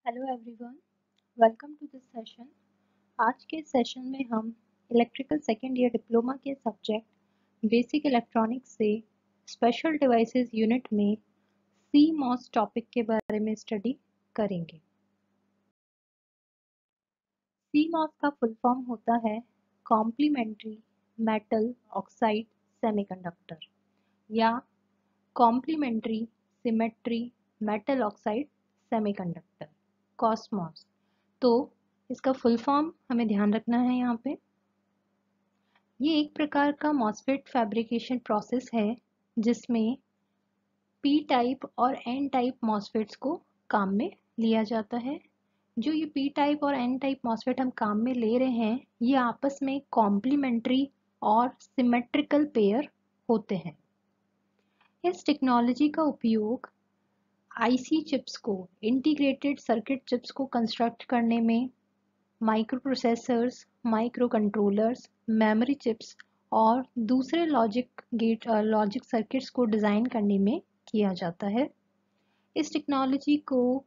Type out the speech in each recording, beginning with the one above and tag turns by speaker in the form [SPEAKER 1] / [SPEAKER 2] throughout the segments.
[SPEAKER 1] Hello everyone, welcome to this session. आज के session में हम इलेक्ट्रिकल सेकेंड ईयर डिप्लोमा के सब्जेक्ट बेसिक इलेक्ट्रॉनिक्स से स्पेशल डिवाइसेस यूनिट में CMOS टॉपिक के बारे में स्टडी करेंगे। CMOS का फुल फॉर्म होता है कॉम्प्लीमेंट्री मेटल ऑक्साइड सेमीकंडक्टर या complementary symmetry metal oxide semiconductor, cosmos. तो इसका फुल फॉर्म हमें ध्यान रखना है यहाँ पे। ये एक प्रकार का मॉसफेट फैब्रिकेशन प्रोसेस है जिसमें पी टाइप और एन टाइप मॉसफेट्स को काम में लिया जाता है। जो ये पी टाइप और एन टाइप मॉसफेट हम काम में ले रहे हैं, ये आपस में कॉम्प्लीमेंट्री और सिमेट्रिकल पेयर होते हैं। इस टेक्नोलॉजी का उपयोग आईसी चिप्स को, इंटीग्रेटेड सर्किट चिप्स को कंस्ट्रक्ट करने में, micro processors, micro controllers, memory chips और दूसरे लॉजिक सर्किट्स को डिज़ाइन करने में किया जाता है। इस टेक्नोलॉजी को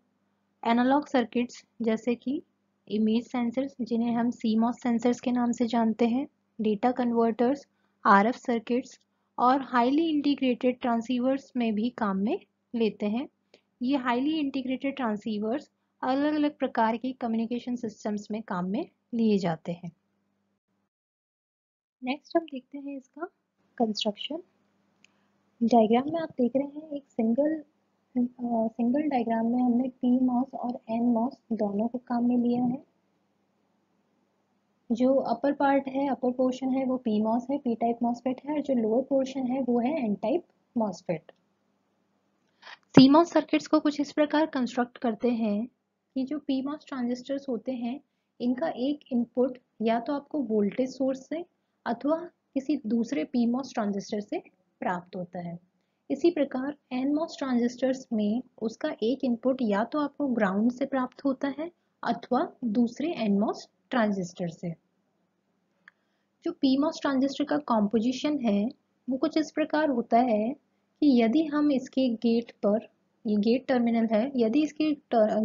[SPEAKER 1] एनालॉग सर्किट्स जैसे कि इमेज सेंसर्स, जिन्हें हम CMOS सेंसर्स के नाम से जानते हैं, डेटा कन्वर्टर्स, RF सर्किट्स और हाईली इंटीग्रेटेड ट्रांसीवर्स में भी काम में लेते हैं। ये हाईली इंटीग्रेटेड ट्रांसीवर्स अलग अलग प्रकार के कम्युनिकेशन सिस्टम्स में काम में लिए जाते हैं। नेक्स्ट हम देखते हैं इसका कंस्ट्रक्शन। डायग्राम में आप देख रहे हैं एक सिंगल डायग्राम में हमने PMOS और NMOS दोनों को काम में लिया है। जो अपर पार्ट है, अपर पोर्शन है, वो PMOS है, P टाइप मॉसफेट है, और जो लोअर पोर्शन है वो है N type MOSFET. CMOS circuits को कुछ इस प्रकार कंस्ट्रक्ट करते हैं कि जो PMOS ट्रांजिस्टर्स होते हैं, इनका एक इनपुट या तो आपको वोल्टेज सोर्स से अथवा किसी दूसरे PMOS ट्रांजिस्टर से प्राप्त होता है। इसी प्रकार NMOS ट्रांजिस्टर्स में उसका एक इनपुट या तो आपको ग्राउंड से प्राप्त होता है अथवा दूसरे NMOS ट्रांजिस्टर से। जो PMOS ट्रांजिस्टर का कॉम्पोजिशन है वो कुछ इस प्रकार होता है कि यदि हम इसके गेट पर, ये गेट टर्मिनल है, यदि इसके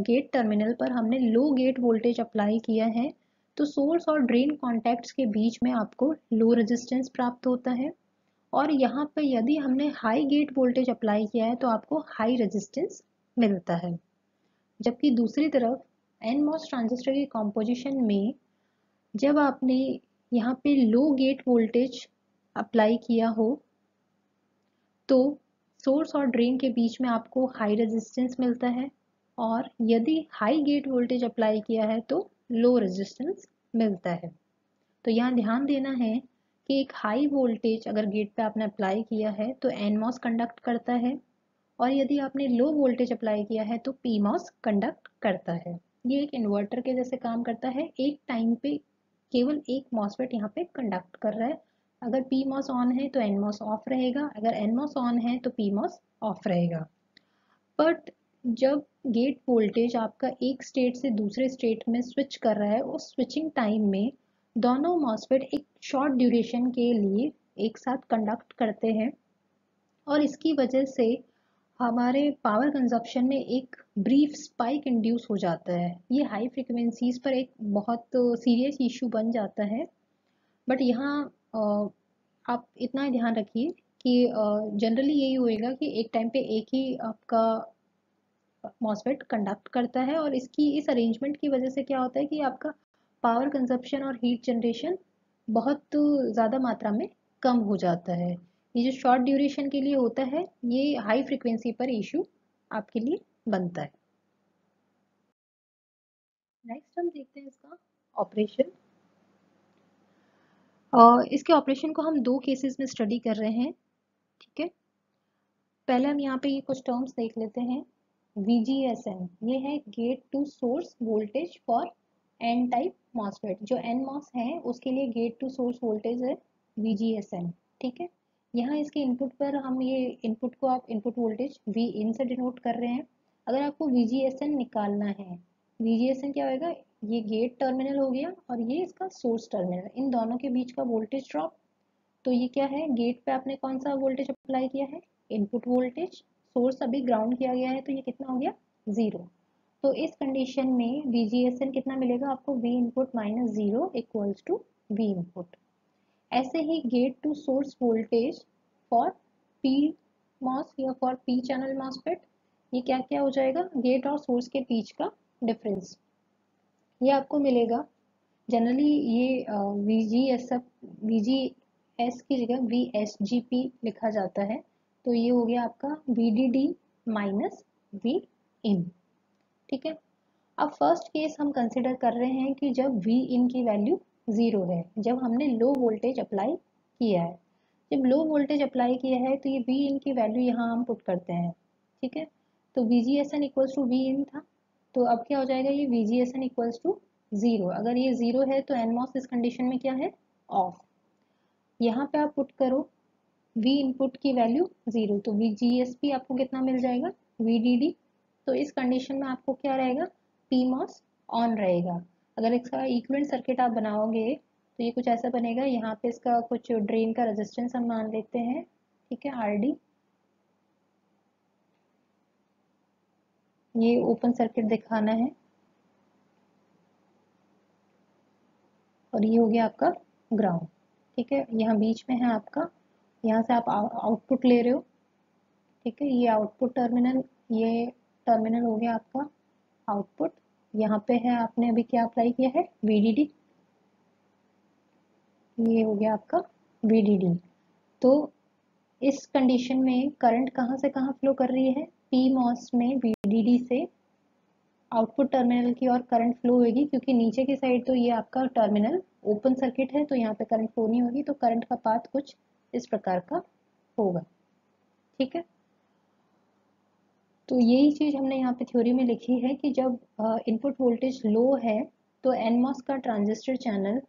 [SPEAKER 1] गेट टर्मिनल पर हमने लो गेट वोल्टेज अप्लाई किया है तो सोर्स और ड्रेन कॉन्टैक्ट्स के बीच में आपको लो रेजिस्टेंस प्राप्त होता है, और यहाँ पर यदि हमने हाई गेट वोल्टेज अप्लाई किया है तो आपको हाई रेजिस्टेंस मिलता है। जबकि दूसरी तरफ NMOS ट्रांजिस्टर के कॉम्पोजिशन में जब आपने यहाँ पे लो गेट वोल्टेज अप्लाई किया हो तो सोर्स और ड्रेन के बीच में आपको हाई रेजिस्टेंस मिलता है, और यदि हाई गेट वोल्टेज अप्लाई किया है तो लो रेजिस्टेंस मिलता है। तो यहाँ ध्यान देना है कि एक हाई वोल्टेज अगर गेट पे आपने अप्लाई किया है तो NMOS कंडक्ट करता है, और यदि आपने लो वोल्टेज अप्लाई किया है तो PMOS कंडक्ट करता है। ये एक इन्वर्टर के जैसे काम करता है। एक टाइम पे केवल एक मॉसफेट यहाँ पे कंडक्ट कर रहा है। अगर PMOS ऑन है तो NMOS ऑफ रहेगा, अगर NMOS ऑन है तो PMOS ऑफ रहेगा। बट जब गेट वोल्टेज आपका एक स्टेट से दूसरे स्टेट में स्विच कर रहा है, उस स्विचिंग टाइम में दोनों मॉसफेट एक शॉर्ट ड्यूरेशन के लिए एक साथ कंडक्ट करते हैं, और इसकी वजह से हमारे पावर कंजप्शन में एक ब्रीफ स्पाइक इंड्यूस हो जाता है। ये हाई फ्रिक्वेंसीज पर एक बहुत सीरियस इशू बन जाता है। बट यहाँ आप इतना ही ध्यान रखिए कि जनरली यही होएगा कि एक टाइम पे एक ही आपका मॉसफेट कंडक्ट करता है, और इस अरेंजमेंट की वजह से क्या होता है कि आपका पावर कंजप्शन और हीट जनरेशन बहुत ज़्यादा मात्रा में कम हो जाता है। ये जो शॉर्ट ड्यूरेशन के लिए होता है, ये हाई फ्रिक्वेंसी पर इशू आपके लिए बनता है। नेक्स्ट हम देखते हैं इसका ऑपरेशन। इसके ऑपरेशन को हम दो केसेस में स्टडी कर रहे हैं, ठीक है। पहले हम यहाँ पे ये कुछ टर्म्स देख लेते हैं। VGSM, ये है gate to source voltage for N type MOSFET. जो NMOS है उसके लिए गेट टू सोर्स वोल्टेज है VGSM, ठीक है। यहाँ इसके इनपुट पर हम ये इनपुट को आप इनपुट वोल्टेज Vin से डिनोट कर रहे हैं। अगर आपको VGSM निकालना है, VGSM क्या होगा, ये गेट टर्मिनल हो गया और ये इसका सोर्स टर्मिनल, इन दोनों के बीच का वोल्टेज ड्रॉप। तो ये क्या है, गेट पे आपने कौन सा वोल्टेज अप्लाई किया है, इनपुट वोल्टेज। सोर्स अभी ग्राउंड किया गया है तो ये कितना हो गया, 0। तो इस कंडीशन में VGSN कितना मिलेगा आपको, V input minus 0 equals to V input. ऐसे ही gate to source voltage for P MOS या फॉर पी चैनल मॉसफेट, ये क्या क्या हो जाएगा, गेट और सोर्स के बीच का डिफरेंस, ये आपको मिलेगा। जनरली ये VGS की जगह VSGP लिखा जाता है। तो ये हो गया आपका VDD माइनस V इन। ठीक है, अब फर्स्ट केस हम कंसिडर कर रहे हैं कि जब V इन की वैल्यू 0 है, जब हमने लो वोल्टेज अप्लाई किया है। जब लो वोल्टेज अप्लाई किया है तो ये V इन की वैल्यू यहाँ हम पुट करते हैं। ठीक है, तो VGSN इक्वल्स टू V इन था, तो अब क्या हो जाएगा, ये VGSN इक्वल्स टू 0। अगर ये 0 है तो NMOS इस कंडीशन में क्या है, ऑफ। यहाँ पे आप पुट करो V इनपुट की वैल्यू 0, तो VGSP आपको कितना मिल जाएगा, VDD। तो इस कंडीशन में आपको क्या रहेगा, PMOS ऑन रहेगा। अगर इसका इक्विवेलेंट सर्किट आप बनाओगे तो ये कुछ ऐसा बनेगा। यहाँ पे इसका कुछ ड्रेन का रेजिस्टेंस हम मान लेते हैं, ठीक है, RD। ये ओपन सर्किट दिखाना है, और ये हो गया आपका ग्राउंड। ठीक है, यहाँ बीच में है आपका, यहाँ से आप आउटपुट ले रहे हो। ठीक है, ये आउटपुट टर्मिनल, ये टर्मिनल हो गया आपका आउटपुट। यहाँ पे है, आपने अभी क्या अप्लाई किया है, VDD, ये हो गया आपका VDD। तो इस कंडीशन में करंट कहाँ से कहाँ फ्लो कर रही है, PMOS में VDD से आउटपुट टर्मिनल की ओर करंट फ्लो होगी, क्योंकि नीचे की साइड तो ये आपका टर्मिनल ओपन सर्किट है, तो यहाँ पे करंट फ्लो नहीं होगी, तो करंट का पाथ कुछ इस प्रकार का होगा। ठीक है, तो यही चीज हमने यहाँ पे थ्योरी में लिखी है कि जब इनपुट वोल्टेज लो है तो एनमॉस का ट्रांजिस्टर चैनल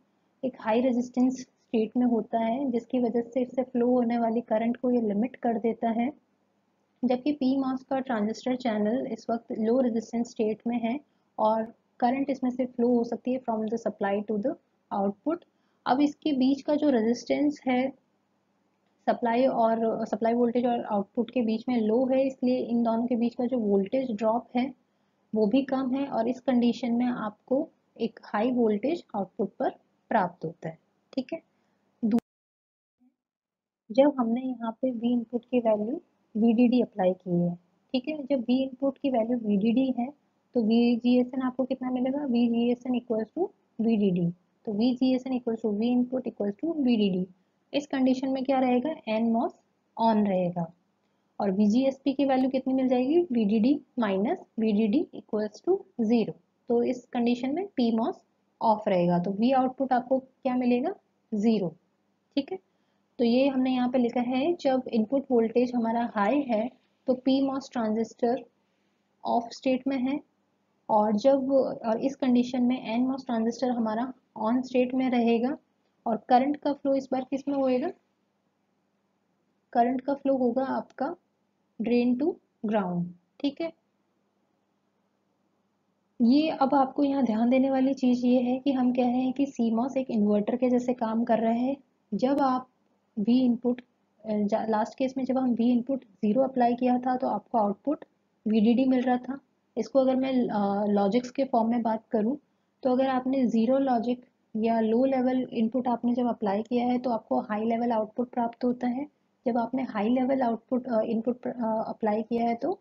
[SPEAKER 1] एक हाई रेजिस्टेंस स्टेट में होता है, जिसकी वजह से इससे फ्लो होने वाली करंट को ये लिमिट कर देता है। जबकि पी मॉस का ट्रांजिस्टर चैनल इस वक्त लो रेजिस्टेंस स्टेट में है, और करंट इसमें से फ्लो हो सकती है from the supply to the output. अब इसके बीच का जो रेजिस्टेंस है सप्लाई वोल्टेज और आउटपुट के बीच में लो है, इसलिए इन दोनों के बीच का जो वोल्टेज ड्रॉप है वो भी कम है, और इस कंडीशन में आपको एक हाई वोल्टेज आउटपुट पर प्राप्त होता है। ठीक है, जब हमने यहाँ पे V इनपुट की वैल्यू VDD अप्लाई की है, ठीक है, जब V इनपुट की वैल्यू VDD है तो VGSN आपको कितना मिलेगा, VGSN इक्वल्स टू VDD। तो VGSN equals to V input equals to VDD। इस कंडीशन में क्या रहेगा, NMOS ऑन रहेगा, और VGSP की वैल्यू कितनी मिल जाएगी, VDD minus VDD equals to 0। तो इस कंडीशन में PMOS ऑफ रहेगा, तो V आउटपुट आपको क्या मिलेगा, 0। ठीक है, तो ये हमने यहाँ पे लिखा है, जब इनपुट वोल्टेज हमारा हाई है तो PMOS ट्रांजिस्टर ऑफ स्टेट में है, और इस कंडीशन में NMOS ट्रांजिस्टर हमारा ऑन स्टेट में रहेगा, और करंट का फ्लो इस बार किस में होएगा, करंट का फ्लो होगा आपका ड्रेन टू ग्राउंड। ठीक है, ये अब आपको यहाँ ध्यान देने वाली चीज ये है कि हम कह रहे हैं कि CMOS एक इन्वर्टर के जैसे काम कर रहा है। जब आप V इनपुट, लास्ट केस में जब हम V इनपुट 0 अप्लाई किया था तो आपको आउटपुट VDD मिल रहा था। इसको अगर मैं लॉजिक्स के फॉर्म में बात करूँ, तो अगर आपने 0 लॉजिक या लो लेवल इनपुट आपने जब अप्लाई किया है तो आपको हाई लेवल आउटपुट प्राप्त होता है। जब आपने high level output input apply किया है तो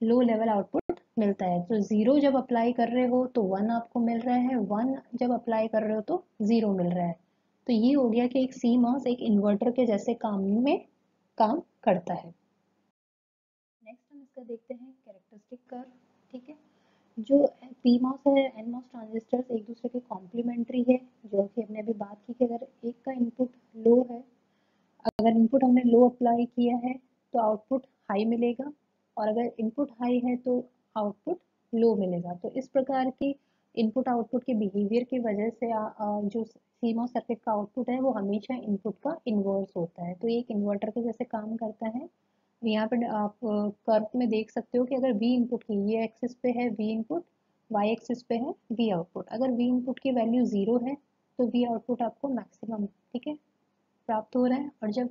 [SPEAKER 1] लो लेवल आउटपुट मिलता है। तो 0 जब अप्लाई कर रहे हो तो 1 आपको मिल रहा है, 1 जब अप्लाई कर रहे हो तो 0 मिल रहा है। तो ये हो गया कि एक CMOS एक इन्वर्टर के जैसे काम करता है। नेक्स्ट हम इसका देखते हैं कैरेक्टरिस्टिक कर्व। ठीक है, जो PMOS है, NMOS ट्रांजिस्टर्स एक दूसरे के कॉम्प्लीमेंट्री है, जो कि हमने अभी बात की कि अगर एक का इनपुट लो है, अगर इनपुट हमने लो अप्लाई किया है तो आउटपुट हाई मिलेगा, और अगर इनपुट हाई है तो आउटपुट लो मिलेगा। तो इस प्रकार की इनपुट आउटपुट के बिहेवियर की वजह से जो CMOS सर्किट का आउटपुट है वो हमेशा इनपुट का इन्वर्स होता है। तो ये एक इन्वर्टर के जैसे काम करता है। यहाँ पे आप कर्व में देख सकते हो कि अगर V इनपुट की ये एक्सिस पे है V इनपुट, Y एक्सिस पे है V आउटपुट। अगर V इनपुट की वैल्यू 0 है तो V आउटपुट आपको मैक्सिमम, ठीक है, प्राप्त हो रहा है, और जब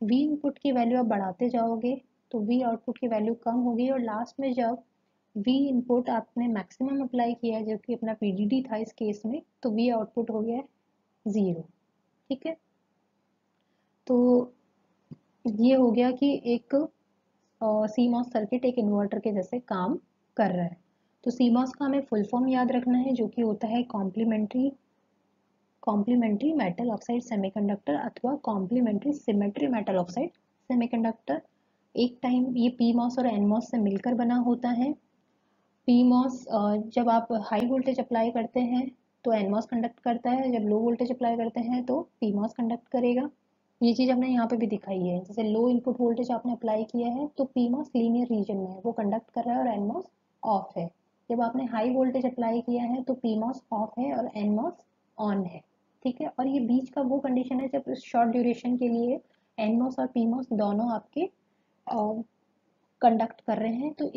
[SPEAKER 1] V इनपुट की वैल्यू आप बढ़ाते जाओगे तो V आउटपुट की वैल्यू कम होगी, और लास्ट में जब V इनपुट आपने मैक्सिमम अप्लाई किया है जो कि अपना PDD था इस केस में, तो V आउटपुट हो गया है 0। ठीक है, तो ये हो गया कि एक CMOS सर्किट एक इन्वर्टर के जैसे काम कर रहा है। तो CMOS का हमें फुल फॉर्म याद रखना है जो कि होता है कॉम्प्लीमेंट्री मेटल ऑक्साइड सेमीकंडक्टर अथवा complementary symmetry metal oxide semiconductor. एक टाइम ये PMOS और NMOS से मिलकर बना होता है। PMOS जब आप हाई वोल्टेज अप्लाई करते हैं तो NMOS कंडक्ट करता है, जब लो वोल्टेज अप्लाई करते हैं तो PMOS कंडक्ट करेगा। ये चीज़ हमने यहाँ पे भी दिखाई है, जैसे लो इनपुट वोल्टेज आपने अप्लाई किया है तो PMOS लीनियर रीजन में है, वो कंडक्ट कर रहा है और NMOS ऑफ है। जब आपने हाई वोल्टेज अप्लाई किया है तो PMOS ऑफ है और NMOS ऑन है। ठीक है, और ये बीच का वो कंडीशन है जब शॉर्ट ड्यूरेशन के लिए NMOS और PMOS दोनों आपके कंडक्ट कर रहे हैं। तो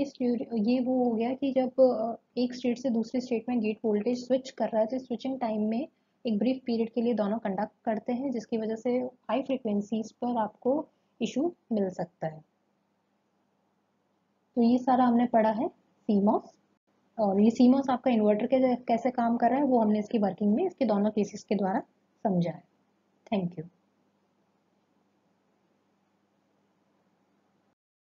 [SPEAKER 1] ये वो हो गया कि जब एक स्टेट से दूसरे स्टेट में गेट वोल्टेज स्विच कर रहा है तो स्विचिंग टाइम में एक ब्रीफ पीरियड के लिए दोनों कंडक्ट करते हैं, जिसकी वजह से हाई फ्रिक्वेंसीज पर आपको इशू मिल सकता है। तो ये सारा हमने पढ़ा है CMOS, और ये CMOS आपका इन्वर्टर के कैसे काम कर रहा है वो हमने इसकी वर्किंग में इसके दोनों केसेस के द्वारा समझा है। Thank you.